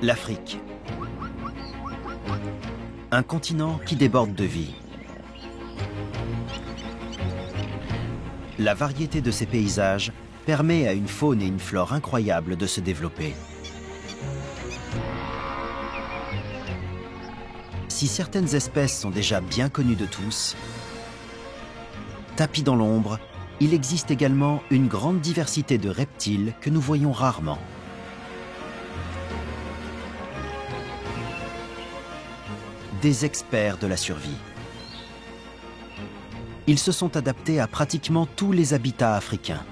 L'Afrique. Un continent qui déborde de vie. La variété de ses paysages permet à une faune et une flore incroyables de se développer. Si certaines espèces sont déjà bien connues de tous, tapis dans l'ombre, il existe également une grande diversité de reptiles que nous voyons rarement. Des experts de la survie. Ils se sont adaptés à pratiquement tous les habitats africains.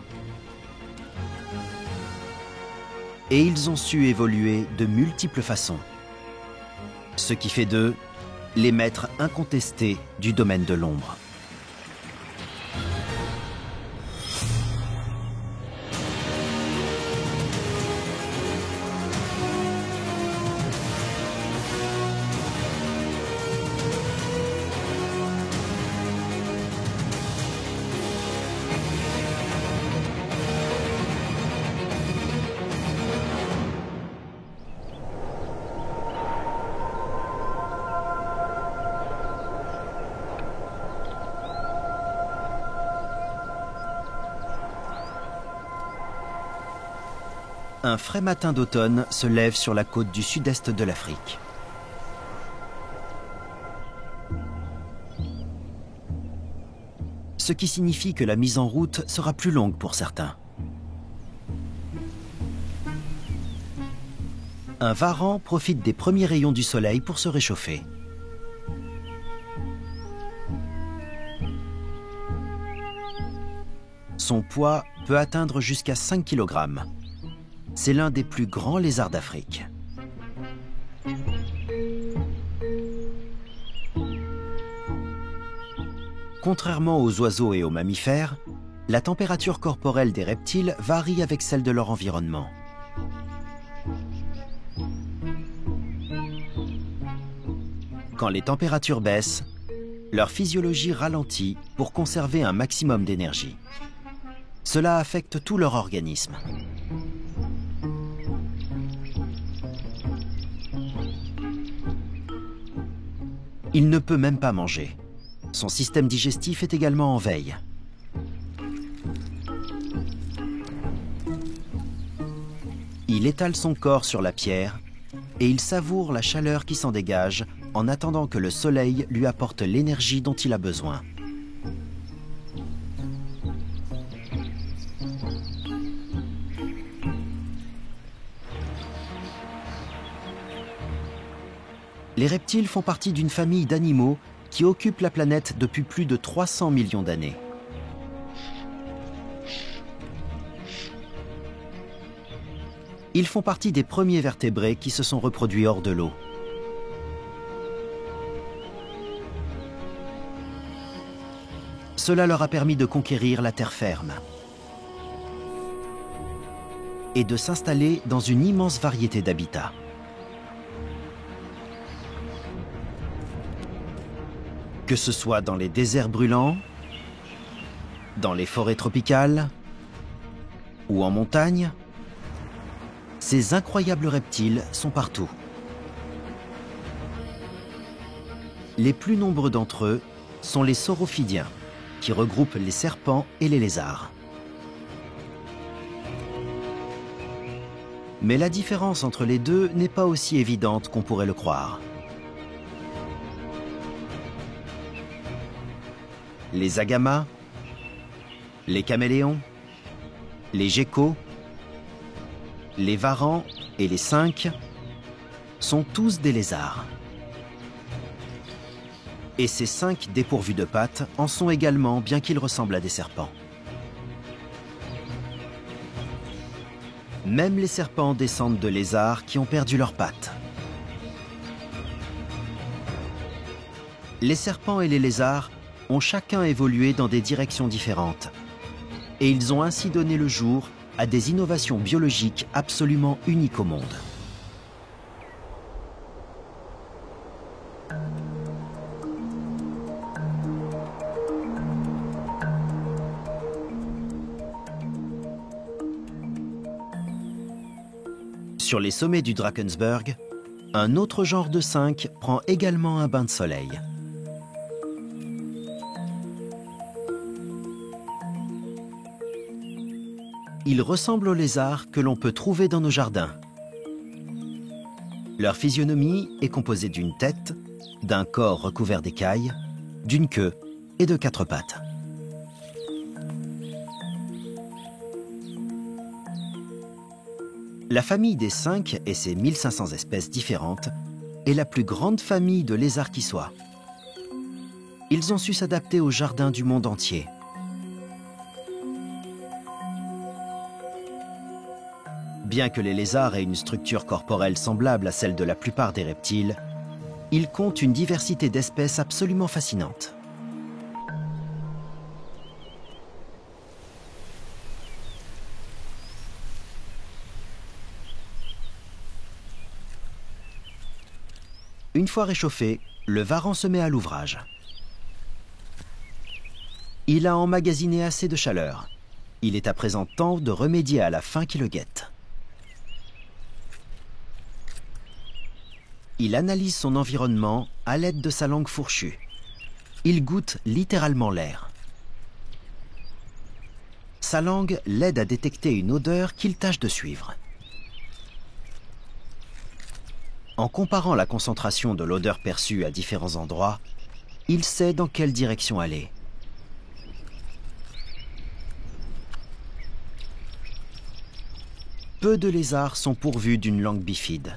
Et ils ont su évoluer de multiples façons. Ce qui fait d'eux les maîtres incontestés du domaine de l'ombre. Un frais matin d'automne se lève sur la côte du sud-est de l'Afrique. Ce qui signifie que la mise en route sera plus longue pour certains. Un varan profite des premiers rayons du soleil pour se réchauffer. Son poids peut atteindre jusqu'à 5 kg. C'est l'un des plus grands lézards d'Afrique. Contrairement aux oiseaux et aux mammifères, la température corporelle des reptiles varie avec celle de leur environnement. Quand les températures baissent, leur physiologie ralentit pour conserver un maximum d'énergie. Cela affecte tout leur organisme. Il ne peut même pas manger. Son système digestif est également en veille. Il étale son corps sur la pierre et il savoure la chaleur qui s'en dégage en attendant que le soleil lui apporte l'énergie dont il a besoin. Les reptiles font partie d'une famille d'animaux qui occupent la planète depuis plus de 300 millions d'années. Ils font partie des premiers vertébrés qui se sont reproduits hors de l'eau. Cela leur a permis de conquérir la terre ferme et de s'installer dans une immense variété d'habitats. Que ce soit dans les déserts brûlants, dans les forêts tropicales ou en montagne, ces incroyables reptiles sont partout. Les plus nombreux d'entre eux sont les saurophidiens, qui regroupent les serpents et les lézards. Mais la différence entre les deux n'est pas aussi évidente qu'on pourrait le croire. Les agamas, les caméléons, les geckos, les varans et les cinques sont tous des lézards. Et ces 5 dépourvus de pattes en sont également, bien qu'ils ressemblent à des serpents. Même les serpents descendent de lézards qui ont perdu leurs pattes. Les serpents et les lézards ont chacun évolué dans des directions différentes. Et ils ont ainsi donné le jour à des innovations biologiques absolument uniques au monde. Sur les sommets du Drakensberg, un autre genre de cinq prend également un bain de soleil. Ils ressemblent aux lézards que l'on peut trouver dans nos jardins. Leur physionomie est composée d'une tête, d'un corps recouvert d'écailles, d'une queue et de 4 pattes. La famille des cinq et ses 1500 espèces différentes est la plus grande famille de lézards qui soit. Ils ont su s'adapter aux jardins du monde entier. Bien que les lézards aient une structure corporelle semblable à celle de la plupart des reptiles, ils comptent une diversité d'espèces absolument fascinante. Une fois réchauffé, le varan se met à l'ouvrage. Il a emmagasiné assez de chaleur. Il est à présent temps de remédier à la faim qui le guette. Il analyse son environnement à l'aide de sa langue fourchue. Il goûte littéralement l'air. Sa langue l'aide à détecter une odeur qu'il tâche de suivre. En comparant la concentration de l'odeur perçue à différents endroits, il sait dans quelle direction aller. Peu de lézards sont pourvus d'une langue bifide.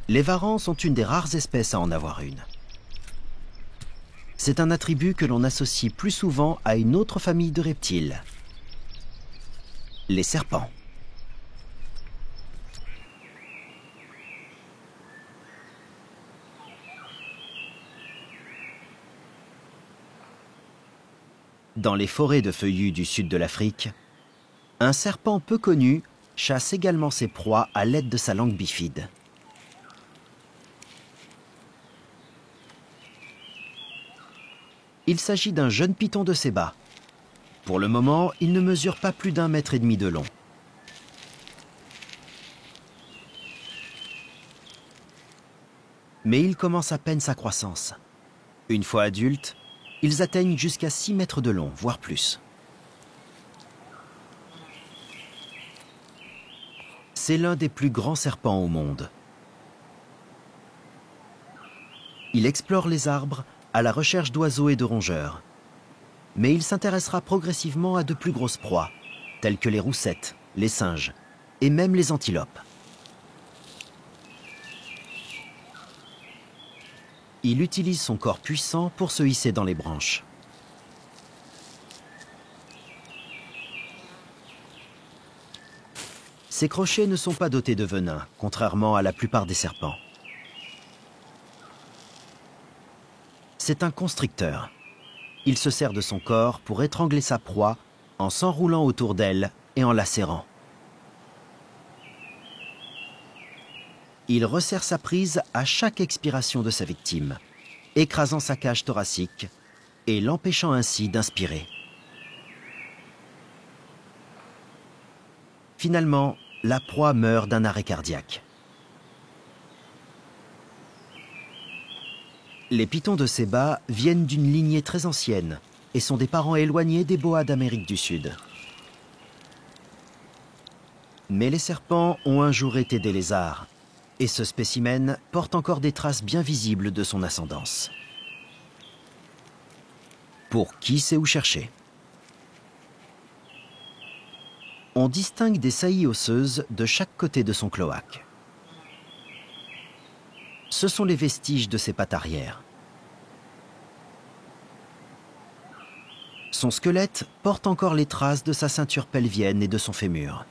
Les varans sont une des rares espèces à en avoir une. C'est un attribut que l'on associe plus souvent à une autre famille de reptiles, les serpents. Dans les forêts de feuillus du sud de l'Afrique, un serpent peu connu chasse également ses proies à l'aide de sa langue bifide. Il s'agit d'un jeune python de Séba. Pour le moment, il ne mesure pas plus d'1,5 mètre de long. Mais il commence à peine sa croissance. Une fois adultes, ils atteignent jusqu'à 6 mètres de long, voire plus. C'est l'un des plus grands serpents au monde. Il explore les arbres à la recherche d'oiseaux et de rongeurs. Mais il s'intéressera progressivement à de plus grosses proies, telles que les roussettes, les singes et même les antilopes. Il utilise son corps puissant pour se hisser dans les branches. Ses crochets ne sont pas dotés de venin, contrairement à la plupart des serpents. C'est un constricteur. Il se sert de son corps pour étrangler sa proie en s'enroulant autour d'elle et en la serrant. Il resserre sa prise à chaque expiration de sa victime, écrasant sa cage thoracique et l'empêchant ainsi d'inspirer. Finalement, la proie meurt d'un arrêt cardiaque. Les pythons de Séba viennent d'une lignée très ancienne et sont des parents éloignés des boas d'Amérique du Sud. Mais les serpents ont un jour été des lézards, et ce spécimen porte encore des traces bien visibles de son ascendance. Pour qui sait où chercher? On distingue des saillies osseuses de chaque côté de son cloaque. Ce sont les vestiges de ses pattes arrière. Son squelette porte encore les traces de sa ceinture pelvienne et de son fémur.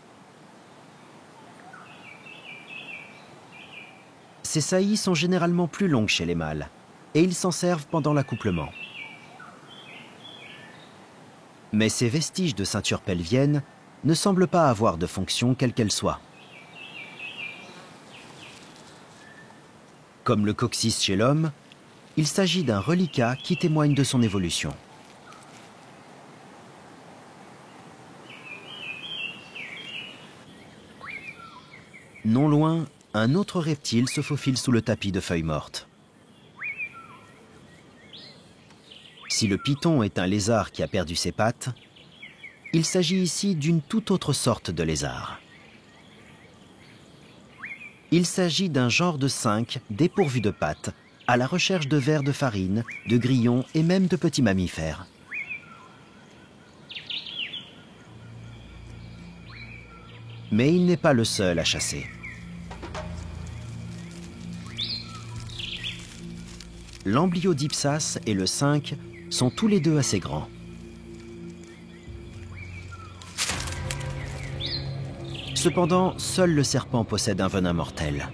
Ces saillies sont généralement plus longues chez les mâles, et ils s'en servent pendant l'accouplement. Mais ces vestiges de ceinture pelvienne ne semblent pas avoir de fonction quelle qu'elle soit. Comme le coccyx chez l'homme, il s'agit d'un reliquat qui témoigne de son évolution. Non loin, un autre reptile se faufile sous le tapis de feuilles mortes. Si le python est un lézard qui a perdu ses pattes, il s'agit ici d'une toute autre sorte de lézard. Il s'agit d'un genre de cinque dépourvu de pattes, à la recherche de vers de farine, de grillons et même de petits mammifères. Mais il n'est pas le seul à chasser. L'Amblyodipsas et le cinque sont tous les deux assez grands. Cependant, seul le serpent possède un venin mortel.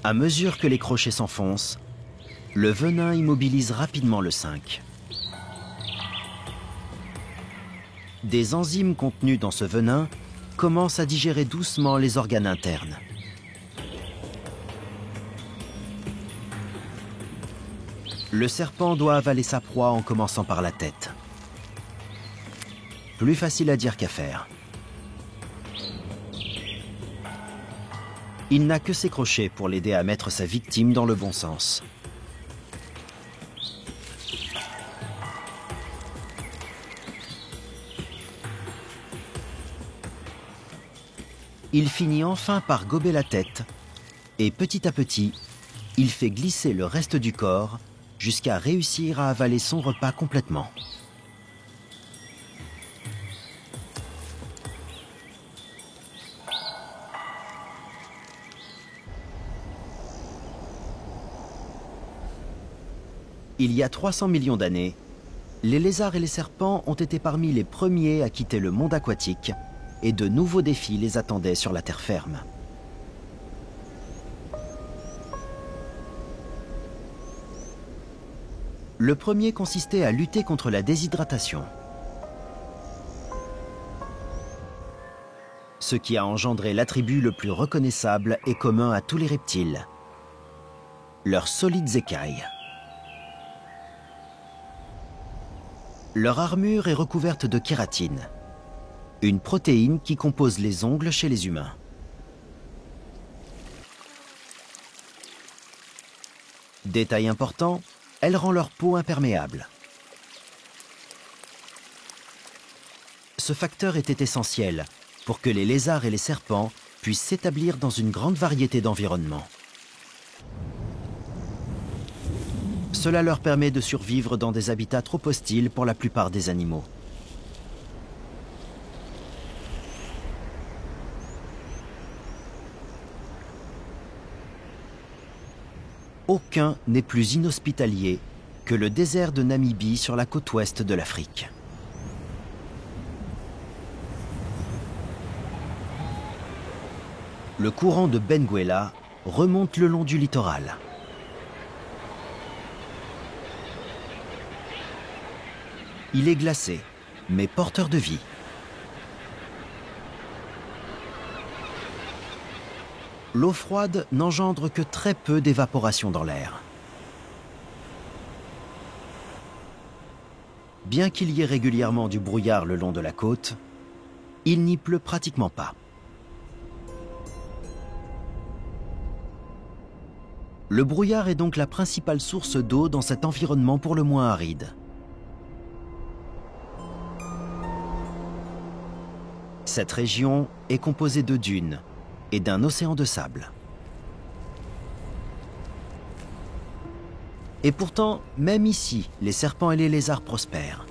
À mesure que les crochets s'enfoncent, le venin immobilise rapidement le cinque. Des enzymes contenues dans ce venin commencent à digérer doucement les organes internes. Le serpent doit avaler sa proie en commençant par la tête. Plus facile à dire qu'à faire. Il n'a que ses crochets pour l'aider à mettre sa victime dans le bon sens. Il finit enfin par gober la tête et petit à petit, il fait glisser le reste du corps jusqu'à réussir à avaler son repas complètement. Il y a 300 millions d'années, les lézards et les serpents ont été parmi les premiers à quitter le monde aquatique et de nouveaux défis les attendaient sur la terre ferme. Le premier consistait à lutter contre la déshydratation, ce qui a engendré l'attribut le plus reconnaissable et commun à tous les reptiles, leurs solides écailles. Leur armure est recouverte de kératine, une protéine qui compose les ongles chez les humains. Détail important, elle rend leur peau imperméable. Ce facteur était essentiel pour que les lézards et les serpents puissent s'établir dans une grande variété d'environnements. Cela leur permet de survivre dans des habitats trop hostiles pour la plupart des animaux. Aucun n'est plus inhospitalier que le désert de Namibie sur la côte ouest de l'Afrique. Le courant de Benguela remonte le long du littoral. Il est glacé, mais porteur de vie. L'eau froide n'engendre que très peu d'évaporation dans l'air. Bien qu'il y ait régulièrement du brouillard le long de la côte, il n'y pleut pratiquement pas. Le brouillard est donc la principale source d'eau dans cet environnement pour le moins aride. Cette région est composée de dunes et d'un océan de sable. Et pourtant, même ici, les serpents et les lézards prospèrent.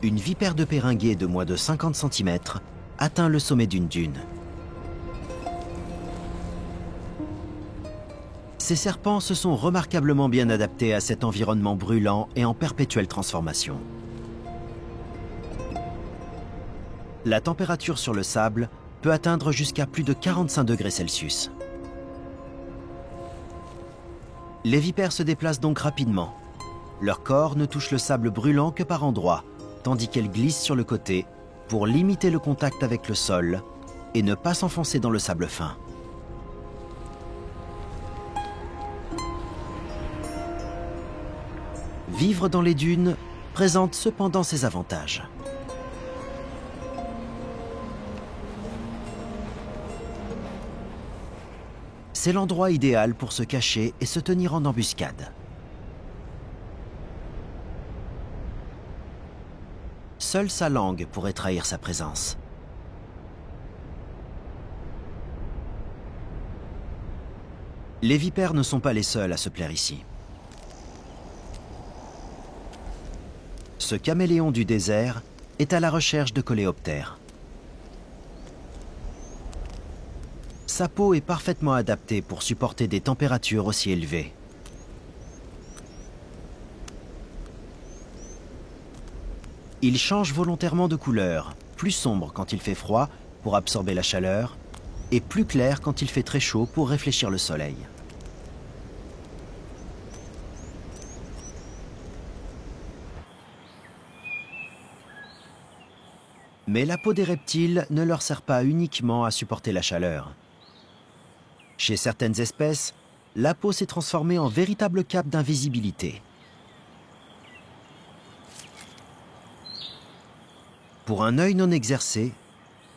Une vipère de Périgueux de moins de 50 cm atteint le sommet d'une dune. Ces serpents se sont remarquablement bien adaptés à cet environnement brûlant et en perpétuelle transformation. La température sur le sable peut atteindre jusqu'à plus de 45 degrés Celsius. Les vipères se déplacent donc rapidement. Leur corps ne touche le sable brûlant que par endroits, tandis qu'elles glissent sur le côté pour limiter le contact avec le sol et ne pas s'enfoncer dans le sable fin. Vivre dans les dunes présente cependant ses avantages. C'est l'endroit idéal pour se cacher et se tenir en embuscade. Seule sa langue pourrait trahir sa présence. Les vipères ne sont pas les seuls à se plaire ici. Ce caméléon du désert est à la recherche de coléoptères. Sa peau est parfaitement adaptée pour supporter des températures aussi élevées. Il change volontairement de couleur, plus sombre quand il fait froid pour absorber la chaleur, et plus clair quand il fait très chaud pour réfléchir le soleil. Mais la peau des reptiles ne leur sert pas uniquement à supporter la chaleur. Chez certaines espèces, la peau s'est transformée en véritable cape d'invisibilité. Pour un œil non exercé,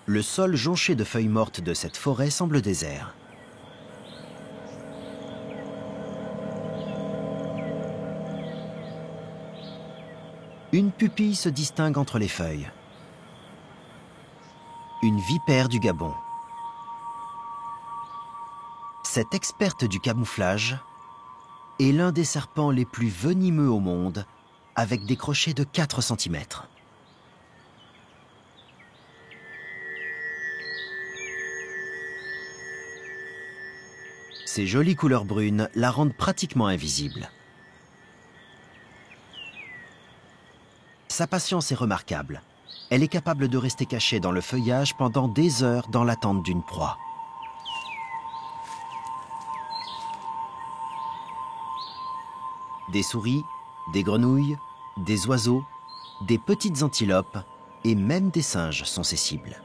le sol jonché de feuilles mortes de cette forêt semble désert. Une pupille se distingue entre les feuilles. Une vipère du Gabon. Cette experte du camouflage est l'un des serpents les plus venimeux au monde, avec des crochets de 4 cm. Ses jolies couleurs brunes la rendent pratiquement invisible. Sa patience est remarquable. Elle est capable de rester cachée dans le feuillage pendant des heures dans l'attente d'une proie. Des souris, des grenouilles, des oiseaux, des petites antilopes et même des singes sont ses cibles.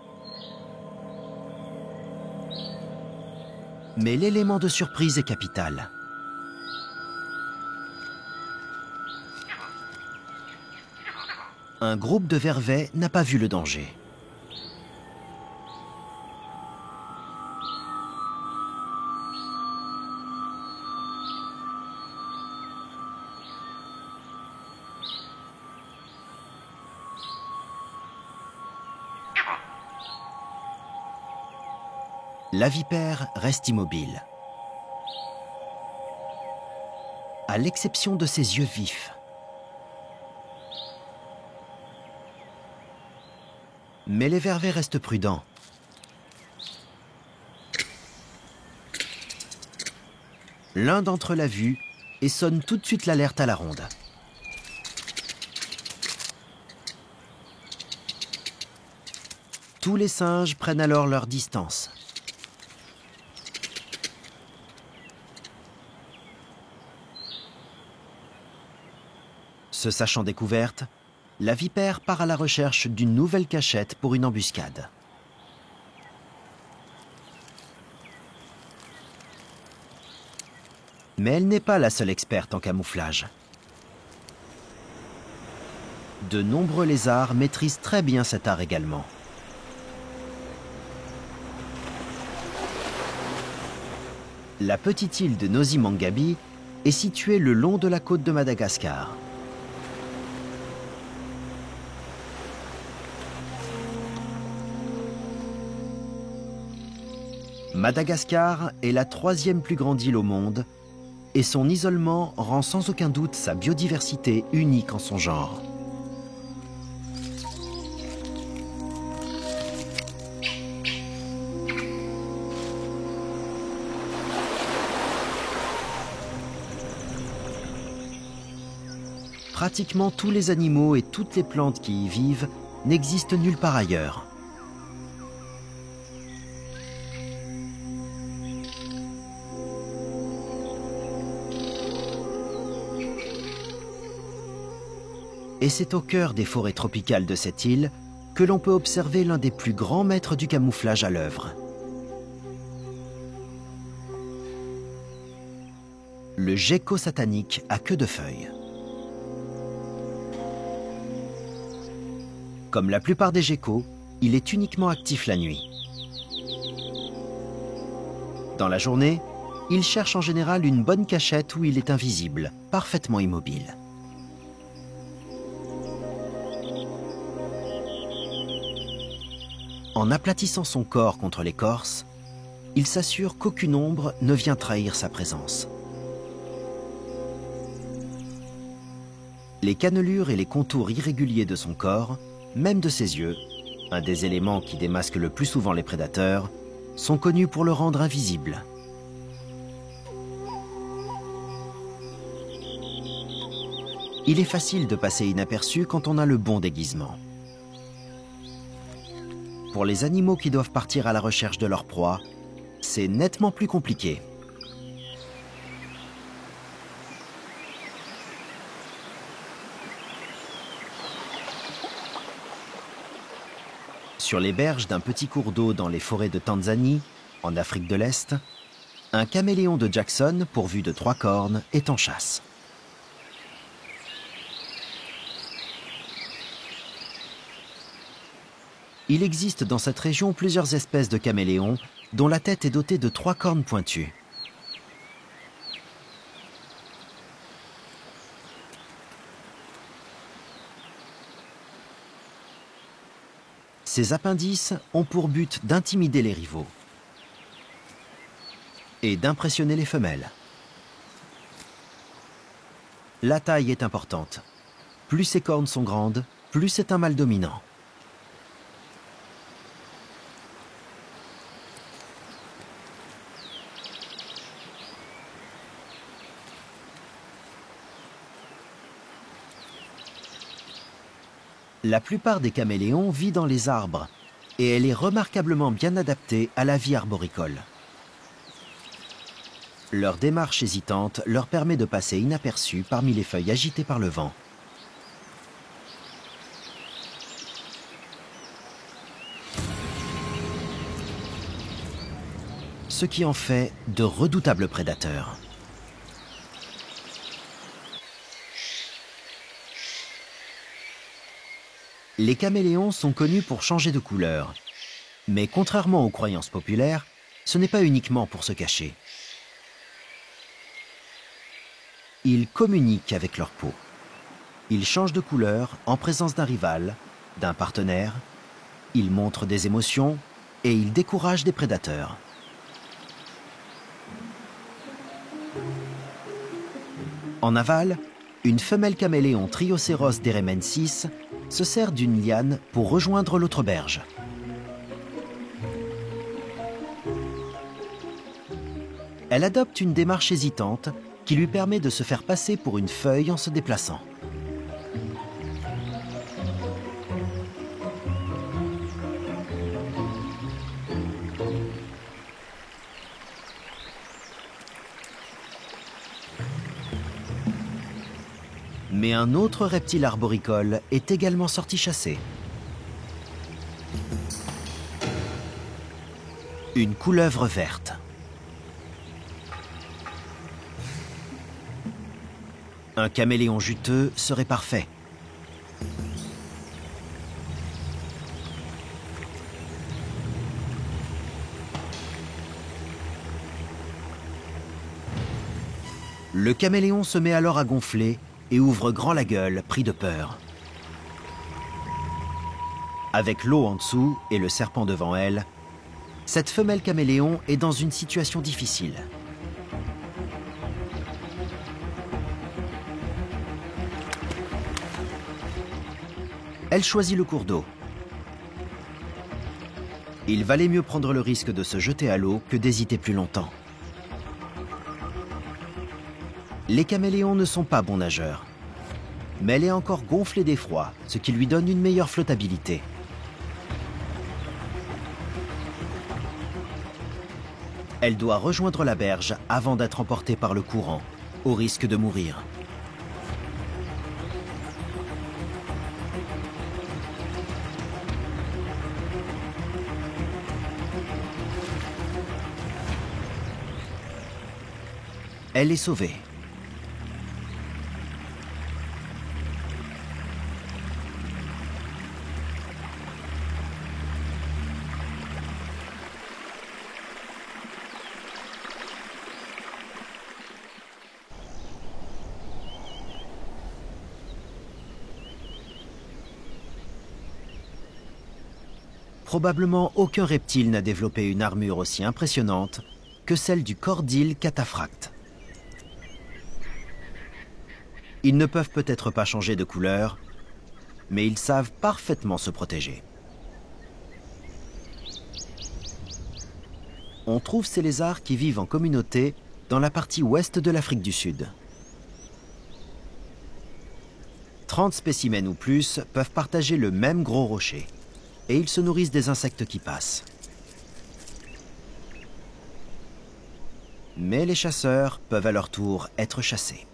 Mais l'élément de surprise est capital. Un groupe de vervets n'a pas vu le danger. La vipère reste immobile, à l'exception de ses yeux vifs. Mais les vervets restent prudents. L'un d'entre eux l'a vue et sonne tout de suite l'alerte à la ronde. Tous les singes prennent alors leur distance. Se sachant découverte, la vipère part à la recherche d'une nouvelle cachette pour une embuscade. Mais elle n'est pas la seule experte en camouflage. De nombreux lézards maîtrisent très bien cet art également. La petite île de Nosy Mangabi est située le long de la côte de Madagascar. Madagascar est la 3e plus grande île au monde et son isolement rend sans aucun doute sa biodiversité unique en son genre. Pratiquement tous les animaux et toutes les plantes qui y vivent n'existent nulle part ailleurs. Et c'est au cœur des forêts tropicales de cette île que l'on peut observer l'un des plus grands maîtres du camouflage à l'œuvre. Le gecko satanique à queue de feuille. Comme la plupart des geckos, il est uniquement actif la nuit. Dans la journée, il cherche en général une bonne cachette où il est invisible, parfaitement immobile. En aplatissant son corps contre l'écorce, il s'assure qu'aucune ombre ne vient trahir sa présence. Les cannelures et les contours irréguliers de son corps, même de ses yeux, un des éléments qui démasquent le plus souvent les prédateurs, sont connus pour le rendre invisible. Il est facile de passer inaperçu quand on a le bon déguisement. Pour les animaux qui doivent partir à la recherche de leur proie, c'est nettement plus compliqué. Sur les berges d'un petit cours d'eau dans les forêts de Tanzanie, en Afrique de l'Est, un caméléon de Jackson pourvu de 3 cornes est en chasse. Il existe dans cette région plusieurs espèces de caméléons dont la tête est dotée de 3 cornes pointues. Ces appendices ont pour but d'intimider les rivaux et d'impressionner les femelles. La taille est importante. Plus ces cornes sont grandes, plus c'est un mâle dominant. La plupart des caméléons vit dans les arbres et elle est remarquablement bien adaptée à la vie arboricole. Leur démarche hésitante leur permet de passer inaperçus parmi les feuilles agitées par le vent. Ce qui en fait de redoutables prédateurs. Les caméléons sont connus pour changer de couleur. Mais contrairement aux croyances populaires, ce n'est pas uniquement pour se cacher. Ils communiquent avec leur peau. Ils changent de couleur en présence d'un rival, d'un partenaire. Ils montrent des émotions et ils découragent des prédateurs. En aval, une femelle caméléon Triocéros deremensis se sert d'une liane pour rejoindre l'autre berge. Elle adopte une démarche hésitante qui lui permet de se faire passer pour une feuille en se déplaçant. Mais un autre reptile arboricole est également sorti chasser. Une couleuvre verte. Un caméléon juteux serait parfait. Le caméléon se met alors à gonfler et ouvre grand la gueule, pris de peur. Avec l'eau en dessous et le serpent devant elle, cette femelle caméléon est dans une situation difficile. Elle choisit le cours d'eau. Il valait mieux prendre le risque de se jeter à l'eau que d'hésiter plus longtemps. Les caméléons ne sont pas bons nageurs, mais elle est encore gonflée d'effroi, ce qui lui donne une meilleure flottabilité. Elle doit rejoindre la berge avant d'être emportée par le courant, au risque de mourir. Elle est sauvée. Probablement aucun reptile n'a développé une armure aussi impressionnante que celle du cordyle cataphracte. Ils ne peuvent peut-être pas changer de couleur, mais ils savent parfaitement se protéger. On trouve ces lézards qui vivent en communauté dans la partie ouest de l'Afrique du Sud. 30 spécimens ou plus peuvent partager le même gros rocher, et ils se nourrissent des insectes qui passent. Mais les chasseurs peuvent à leur tour être chassés.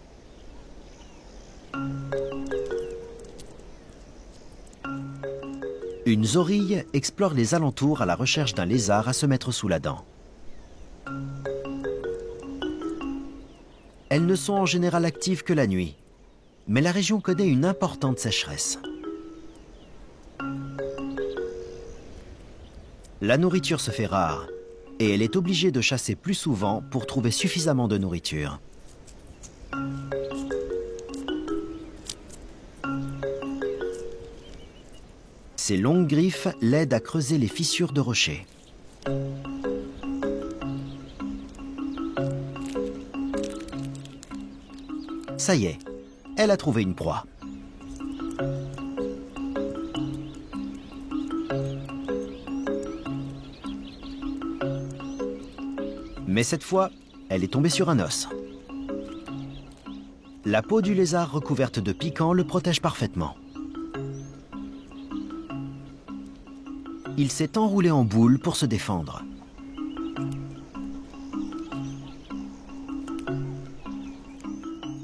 Une zorille explore les alentours à la recherche d'un lézard à se mettre sous la dent. Elles ne sont en général actives que la nuit, mais la région connaît une importante sécheresse. La nourriture se fait rare et elle est obligée de chasser plus souvent pour trouver suffisamment de nourriture. Ses longues griffes l'aident à creuser les fissures de rochers. Ça y est, elle a trouvé une proie. Mais cette fois, elle est tombée sur un os. La peau du lézard recouverte de piquants le protège parfaitement. Il s'est enroulé en boule pour se défendre.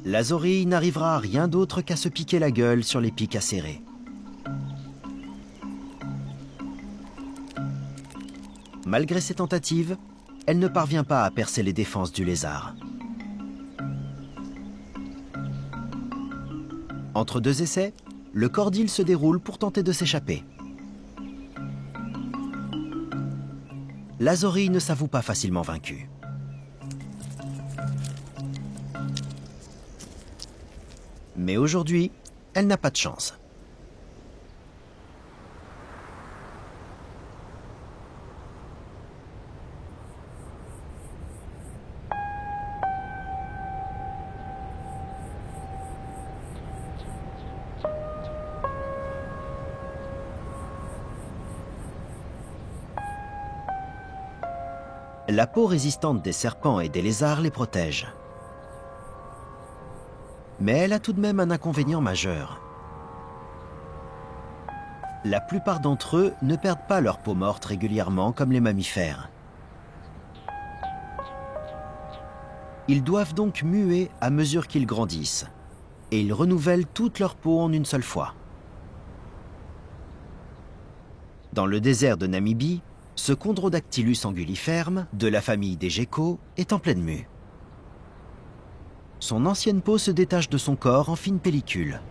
La zorille n'arrivera à rien d'autre qu'à se piquer la gueule sur les pics acérés. Malgré ses tentatives, elle ne parvient pas à percer les défenses du lézard. Entre deux essais, le cordyle se déroule pour tenter de s'échapper. La zorille ne s'avoue pas facilement vaincue. Mais aujourd'hui, elle n'a pas de chance. La peau résistante des serpents et des lézards les protège. Mais elle a tout de même un inconvénient majeur. La plupart d'entre eux ne perdent pas leur peau morte régulièrement comme les mammifères. Ils doivent donc muer à mesure qu'ils grandissent, et ils renouvellent toute leur peau en une seule fois. Dans le désert de Namibie, ce Chondrodactylus anguilliferme, de la famille des geckos, est en pleine mue. Son ancienne peau se détache de son corps en fine pellicule.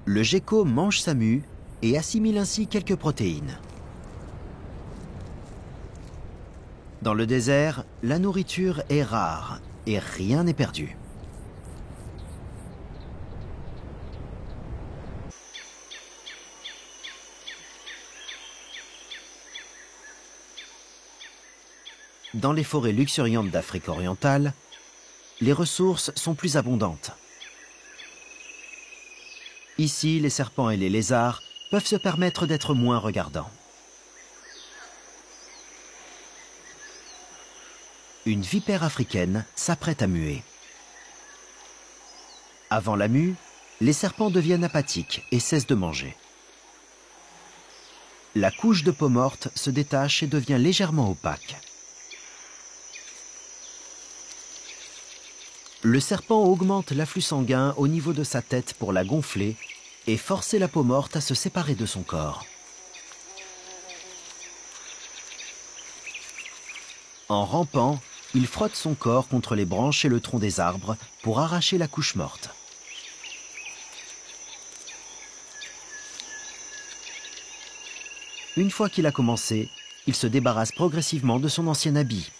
Le gecko mange sa mue et assimile ainsi quelques protéines. Dans le désert, la nourriture est rare et rien n'est perdu. Dans les forêts luxuriantes d'Afrique orientale, les ressources sont plus abondantes. Ici, les serpents et les lézards peuvent se permettre d'être moins regardants. Une vipère africaine s'apprête à muer. Avant la mue, les serpents deviennent apathiques et cessent de manger. La couche de peau morte se détache et devient légèrement opaque. Le serpent augmente l'afflux sanguin au niveau de sa tête pour la gonfler et forcer la peau morte à se séparer de son corps. En rampant, il frotte son corps contre les branches et le tronc des arbres pour arracher la couche morte. Une fois qu'il a commencé, il se débarrasse progressivement de son ancien habit.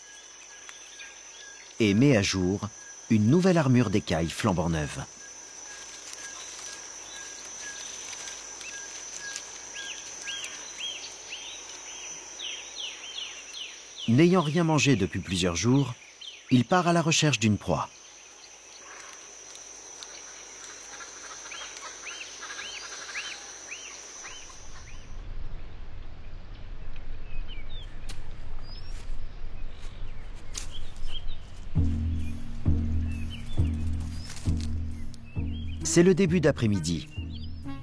et met à jour une nouvelle armure d'écailles flambant neuve. N'ayant rien mangé depuis plusieurs jours, il part à la recherche d'une proie. C'est le début d'après-midi,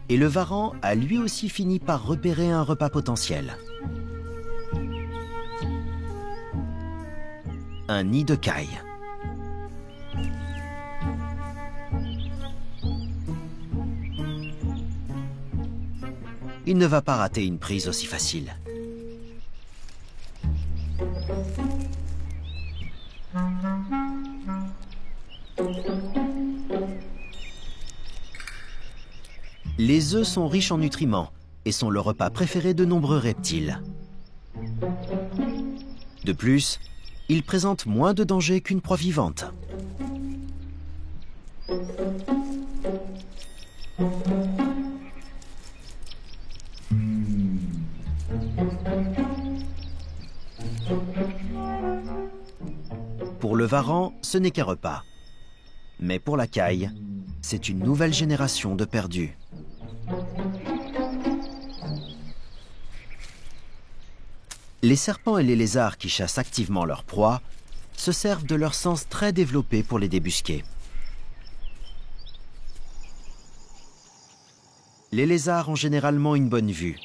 et le varan a lui aussi fini par repérer un repas potentiel. Un nid de caille. Il ne va pas rater une prise aussi facile. Les œufs sont riches en nutriments et sont le repas préféré de nombreux reptiles. De plus, ils présentent moins de danger qu'une proie vivante. Pour le varan, ce n'est qu'un repas. Mais pour la caille, c'est une nouvelle génération de perdus. Les serpents et les lézards qui chassent activement leur proie se servent de leur sens très développé pour les débusquer. Les lézards ont généralement une bonne vue.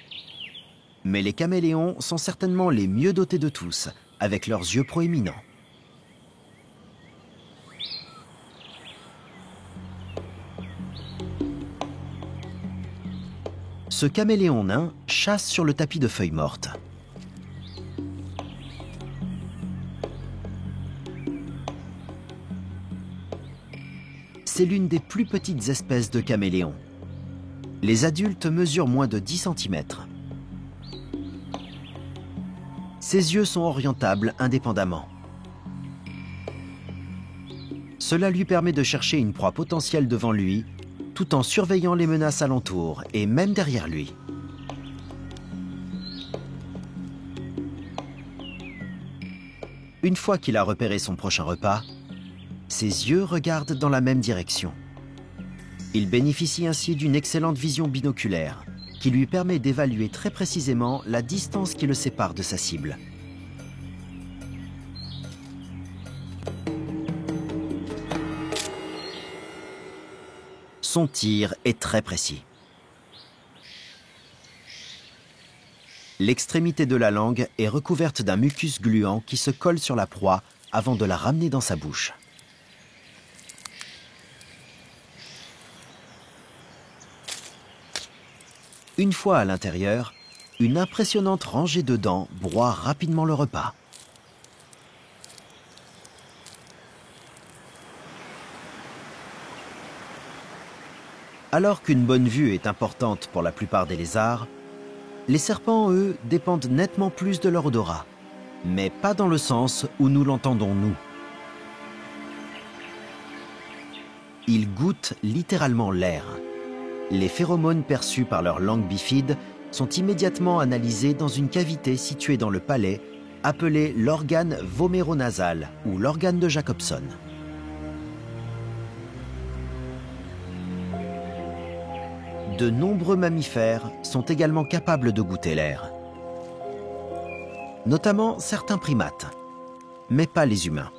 Mais les caméléons sont certainement les mieux dotés de tous, avec leurs yeux proéminents. Ce caméléon nain chasse sur le tapis de feuilles mortes. C'est l'une des plus petites espèces de caméléons. Les adultes mesurent moins de 10 cm. Ses yeux sont orientables indépendamment. Cela lui permet de chercher une proie potentielle devant lui, tout en surveillant les menaces alentour et même derrière lui. Une fois qu'il a repéré son prochain repas, ses yeux regardent dans la même direction. Il bénéficie ainsi d'une excellente vision binoculaire qui lui permet d'évaluer très précisément la distance qui le sépare de sa cible. Son tir est très précis. L'extrémité de la langue est recouverte d'un mucus gluant qui se colle sur la proie avant de la ramener dans sa bouche. Une fois à l'intérieur, une impressionnante rangée de dents broie rapidement le repas. Alors qu'une bonne vue est importante pour la plupart des lézards, les serpents, eux, dépendent nettement plus de leur odorat, mais pas dans le sens où nous l'entendons nous. Ils goûtent littéralement l'air. Les phéromones perçus par leur langue bifide sont immédiatement analysés dans une cavité située dans le palais, appelée l'organe voméronasal ou l'organe de Jacobson. De nombreux mammifères sont également capables de goûter l'air, notamment certains primates, mais pas les humains.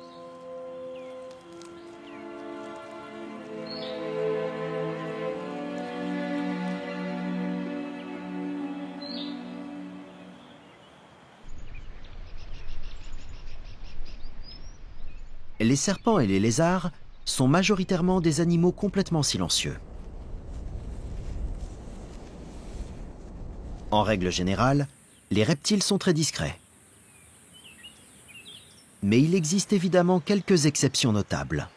Les serpents et les lézards sont majoritairement des animaux complètement silencieux. En règle générale, les reptiles sont très discrets. Mais il existe évidemment quelques exceptions notables.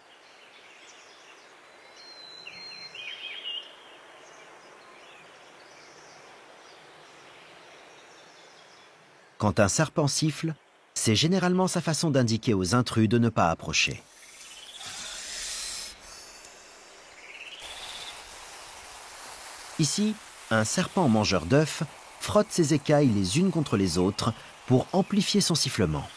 Quand un serpent siffle, C'est généralement sa façon d'indiquer aux intrus de ne pas approcher. Ici, un serpent mangeur d'œufs frotte ses écailles les unes contre les autres pour amplifier son sifflement.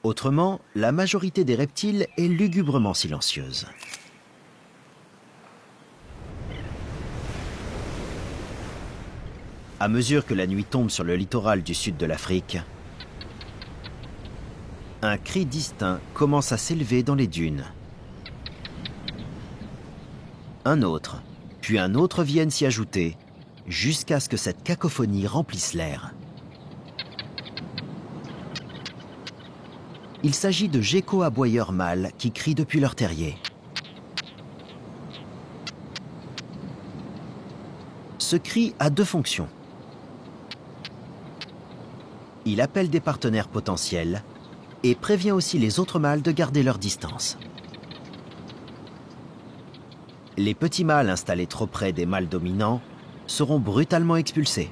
Autrement, la majorité des reptiles est lugubrement silencieuse. À mesure que la nuit tombe sur le littoral du sud de l'Afrique, un cri distinct commence à s'élever dans les dunes. Un autre, puis un autre viennent s'y ajouter, jusqu'à ce que cette cacophonie remplisse l'air. Il s'agit de geckos aboyeurs mâles qui crient depuis leur terrier. Ce cri a deux fonctions. Il appelle des partenaires potentiels et prévient aussi les autres mâles de garder leur distance. Les petits mâles installés trop près des mâles dominants seront brutalement expulsés.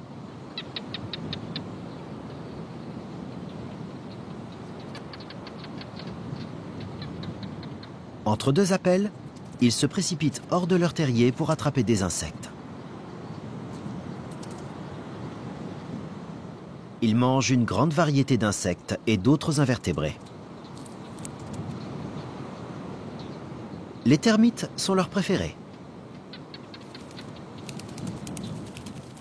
Entre deux appels, ils se précipitent hors de leur terrier pour attraper des insectes. Ils mangent une grande variété d'insectes et d'autres invertébrés. Les termites sont leurs préférés.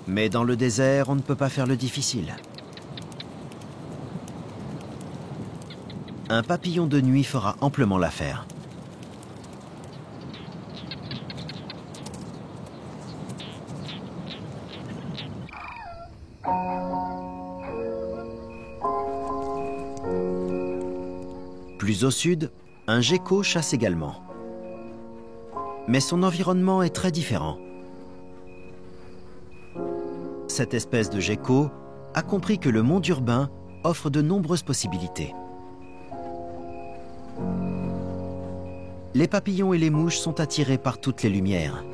Mais dans le désert, on ne peut pas faire le difficile. Un papillon de nuit fera amplement l'affaire. Plus au sud, un gecko chasse également. Mais son environnement est très différent. Cette espèce de gecko a compris que le monde urbain offre de nombreuses possibilités. Les papillons et les mouches sont attirés par toutes les lumières.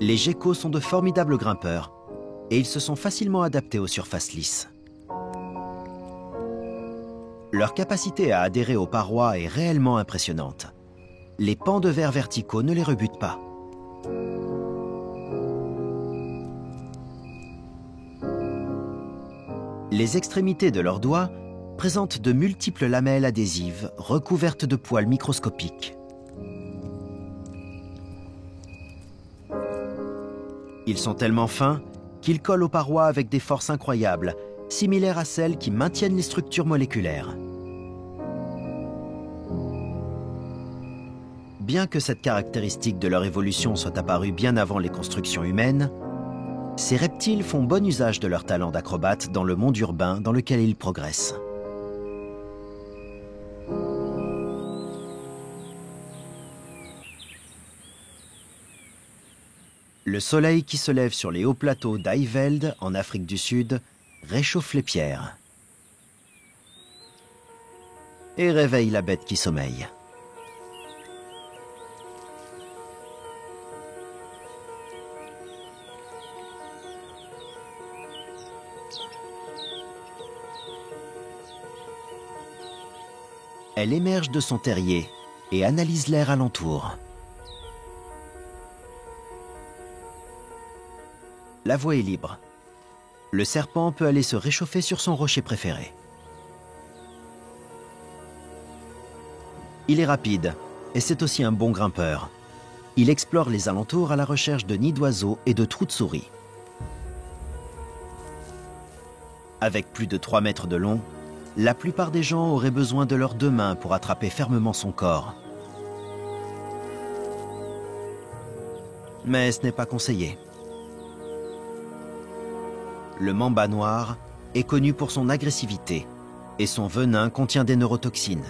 Les geckos sont de formidables grimpeurs et ils se sont facilement adaptés aux surfaces lisses. Leur capacité à adhérer aux parois est réellement impressionnante. Les pans de verre verticaux ne les rebutent pas. Les extrémités de leurs doigts présentent de multiples lamelles adhésives recouvertes de poils microscopiques. Ils sont tellement fins qu'ils collent aux parois avec des forces incroyables, similaires à celles qui maintiennent les structures moléculaires. Bien que cette caractéristique de leur évolution soit apparue bien avant les constructions humaines, ces reptiles font bon usage de leur talent d'acrobate dans le monde urbain dans lequel ils progressent. Le soleil qui se lève sur les hauts plateaux d'Highveld, en Afrique du Sud, réchauffe les pierres et réveille la bête qui sommeille. Elle émerge de son terrier et analyse l'air alentour. La voie est libre. Le serpent peut aller se réchauffer sur son rocher préféré. Il est rapide et c'est aussi un bon grimpeur. Il explore les alentours à la recherche de nids d'oiseaux et de trous de souris. Avec plus de 3 mètres de long, la plupart des gens auraient besoin de leurs 2 mains pour attraper fermement son corps. Mais ce n'est pas conseillé. Le mamba noir est connu pour son agressivité et son venin contient des neurotoxines.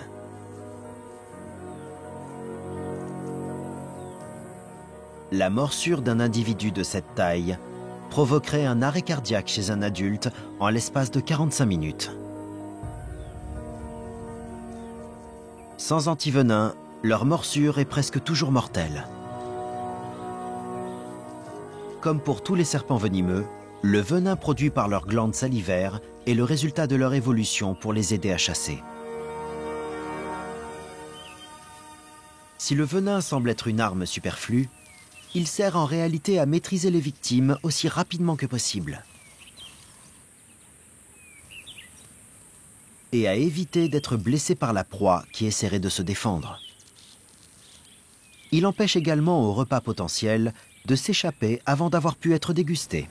La morsure d'un individu de cette taille provoquerait un arrêt cardiaque chez un adulte en l'espace de 45 minutes. Sans antivenin, Leur morsure est presque toujours mortelle. Comme pour tous les serpents venimeux, le venin produit par leurs glandes salivaires est le résultat de leur évolution pour les aider à chasser. Si le venin semble être une arme superflue, il sert en réalité à maîtriser les victimes aussi rapidement que possible et à éviter d'être blessé par la proie qui essaierait de se défendre. Il empêche également au repas potentiel de s'échapper avant d'avoir pu être dégusté.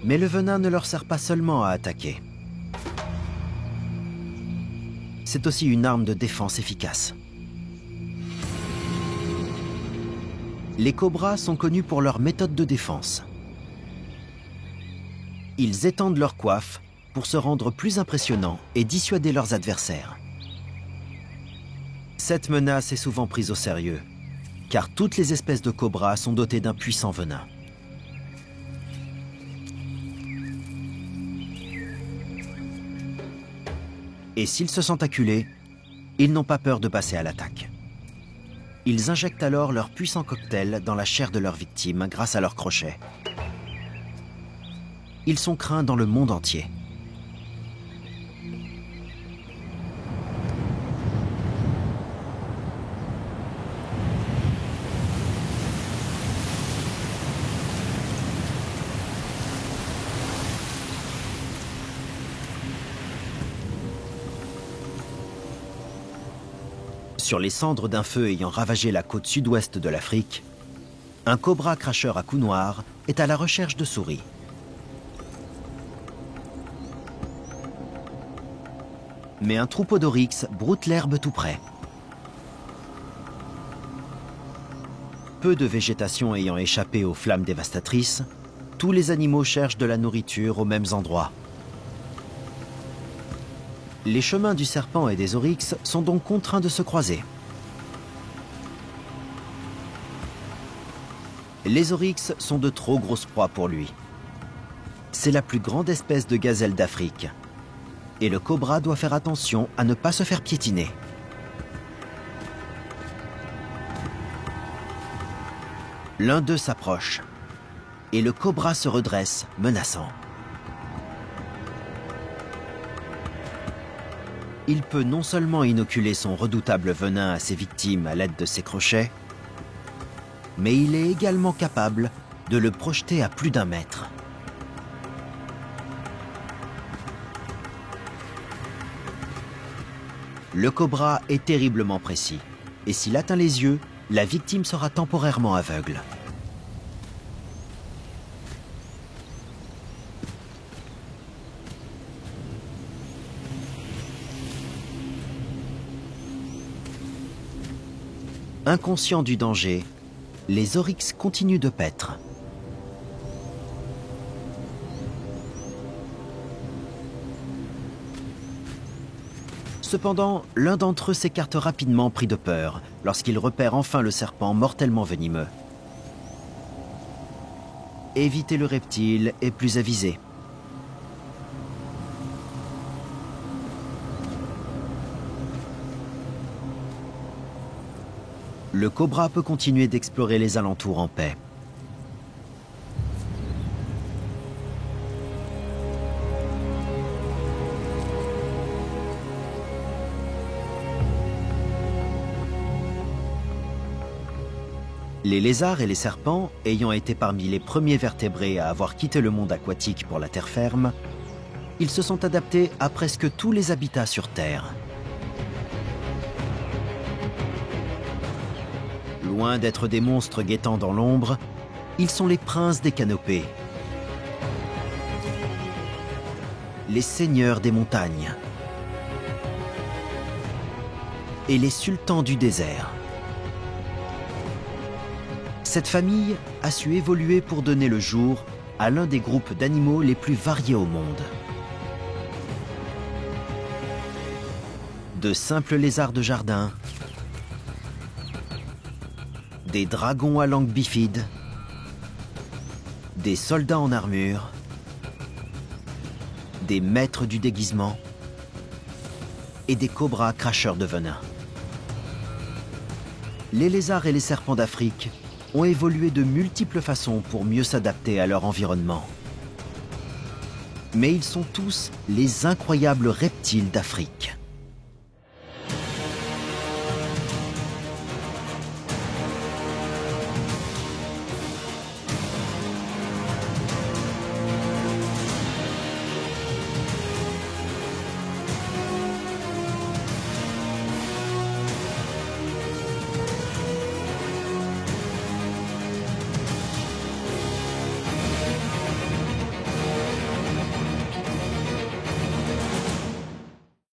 Mais le venin ne leur sert pas seulement à attaquer. C'est aussi une arme de défense efficace. Les cobras sont connus pour leur méthode de défense. Ils étendent leur coiffe pour se rendre plus impressionnants et dissuader leurs adversaires. Cette menace est souvent prise au sérieux, car toutes les espèces de cobras sont dotées d'un puissant venin. Et s'ils se sentent acculés, ils n'ont pas peur de passer à l'attaque. Ils injectent alors leur puissant cocktail dans la chair de leurs victimes grâce à leurs crochets. Ils sont craints dans le monde entier. Sur les cendres d'un feu ayant ravagé la côte sud-ouest de l'Afrique, un cobra cracheur à cou noir est à la recherche de souris. Mais un troupeau d'oryx broute l'herbe tout près. Peu de végétation ayant échappé aux flammes dévastatrices, tous les animaux cherchent de la nourriture aux mêmes endroits. Les chemins du serpent et des oryx sont donc contraints de se croiser. Les oryx sont de trop grosses proies pour lui. C'est la plus grande espèce de gazelle d'Afrique. Et le cobra doit faire attention à ne pas se faire piétiner. L'un d'eux s'approche. Et le cobra se redresse, menaçant. Il peut non seulement inoculer son redoutable venin à ses victimes à l'aide de ses crochets, mais il est également capable de le projeter à plus d'1 mètre. Le cobra est terriblement précis, et s'il atteint les yeux, la victime sera temporairement aveugle. Inconscients du danger, les oryx continuent de paître. Cependant, l'un d'entre eux s'écarte rapidement pris de peur lorsqu'il repère enfin le serpent mortellement venimeux. Éviter le reptile est plus avisé. Le cobra peut continuer d'explorer les alentours en paix. Les lézards et les serpents, ayant été parmi les premiers vertébrés à avoir quitté le monde aquatique pour la terre ferme, ils se sont adaptés à presque tous les habitats sur Terre. Loin d'être des monstres guettant dans l'ombre, ils sont les princes des canopées, les seigneurs des montagnes et les sultans du désert. Cette famille a su évoluer pour donner le jour à l'un des groupes d'animaux les plus variés au monde. De simples lézards de jardin, des dragons à langue bifide, des soldats en armure, des maîtres du déguisement et des cobras cracheurs de venin. Les lézards et les serpents d'Afrique ont évolué de multiples façons pour mieux s'adapter à leur environnement. Mais ils sont tous les incroyables reptiles d'Afrique.